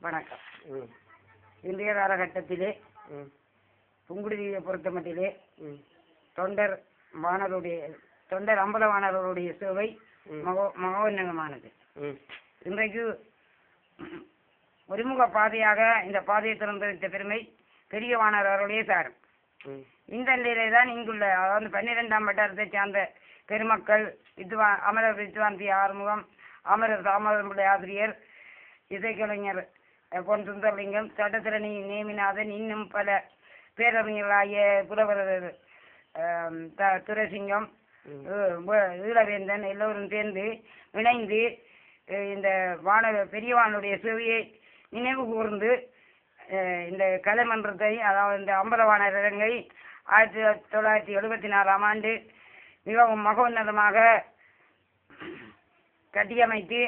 வணக்கம். இன்றைய காலகட்டத்திலே புங்குடுதீவை பொறுத்தமட்டிலே தொண்டர் அம்பலவாணருடைய சேவை மகோன்னதமானது. இன்றைக்கு ஒருமுக பாதையாக இந்த பாதையை திறந்து வைத்த பெருமை பெரிய வாணருடைய சாரும். இந்த நிலையிலே தான் இங்குள்ள அதாவது 12ஆம் வட்டாரத்தை சார்ந்த பெருமக்கள் அமரர் வித்வாந்தி ஆறுமுகம், அமரர் தாமதமுடைய ஆசிரியர், இசைக்கலைஞர் பொன் சுந்தரலிங்கம், சட்டத்திரணி நேமிநாதன், இன்னும் பல பேரறிஞர்களாகிய புலவர் துரைசிங்கம், ஈழவேந்தன் எல்லோரும் சேர்ந்து இணைந்து இந்த பெரிய வானுடைய சேவையை நினைவு கூர்ந்து இந்த கலைமன்றத்தை அதாவது இந்த அம்பலவாணர் அரங்கை 1974ஆம் ஆண்டு மிகவும் மகோன்னதமாக கட்டியமைத்து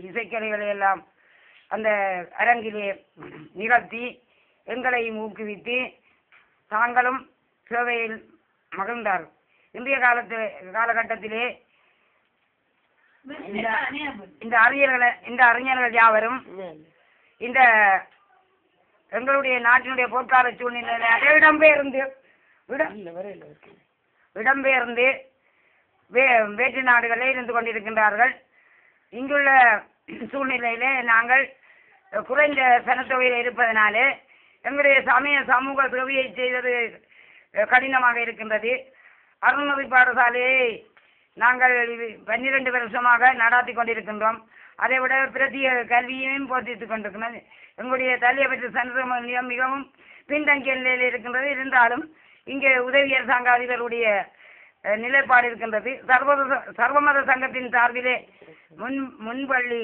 இசைக்கலைகளை எல்லாம் அந்த அரங்கிலே நிகழ்த்தி எங்களை ஊக்குவித்து தாங்களும் சேவையில் மகிழ்ந்தார். இன்றைய காலகட்டத்திலே இந்த அறிஞர்கள் யாவரும் இந்த எங்களுடைய நாட்டினுடைய போர்க்கால சூழ்நிலை இடம்பெயர்ந்து வேற்று நாடுகளில் இருந்து கொண்டிருக்கின்றார்கள். இங்குள்ள சூழ்நிலையிலே நாங்கள் குறைந்த சனத்தொகையில் இருப்பதனாலே எங்களுடைய சமூக சேவையை செய்வது கடினமாக இருக்கின்றது. அருள்நெறி பாடசாலையை நாங்கள் 12 வருஷமாக நடாத்தி கொண்டிருக்கின்றோம். அதை விட பிரத்திய கல்வியையும் போதித்துக் கொண்டிருக்கின்றது. எங்களுடைய தள்ளிய பெற்ற சனத்தொகை நிலையம் மிகவும் பின்தங்கிய நிலையில் இருக்கின்றது. இருந்தாலும் இங்கே உதவியர் சங்க அதிபருடைய நிலைப்பாடு இருக்கின்றது. சர்வமத சங்கத்தின் சார்பிலே முன்பள்ளி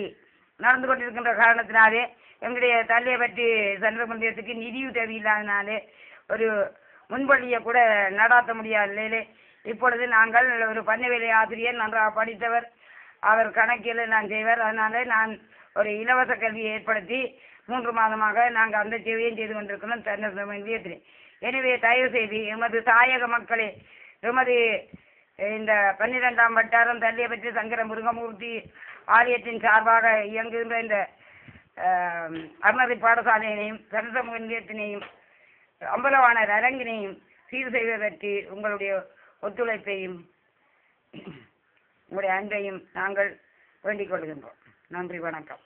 நடந்து கொண்டிருக்கின்ற காரணத்தினாலே எங்களுடைய தள்ளிய பற்றி சந்திரகுண்டியத்துக்கு நிதியுதவி இல்லாதனாலே ஒரு முன்பள்ளியை கூட நடாத்த முடியாத நிலையிலே இப்பொழுது நாங்கள் ஒரு பண்ணவேலை ஆசிரியர் நன்றாக படித்தவர், அவர் கணக்கில் நான் செய்வார். அதனால நான் ஒரு இலவச கல்வியை ஏற்படுத்தி 3 மாதமாக நாங்கள் அந்த சேவையும் செய்து கொண்டிருக்கிறோம் தன்னத்தில். எனவே தயவு செய்து எமது தாயக மக்களே, எமது இந்த 12ஆம் வட்டாரம் தள்ளிய பற்றி சங்கர முருகமூர்த்தி ஆலயத்தின் சார்பாக இயங்குகின்ற இந்த அருணதி பாடசாலையினையும் சரசமூக நிலையத்தினையும் அம்பலவாணர் அரங்கினையும் சீர் செய்வதற்கு உங்களுடைய ஒத்துழைப்பையும் உங்களுடைய அன்பையும் நாங்கள் வேண்டிக் கொள்கின்றோம். நன்றி, வணக்கம்.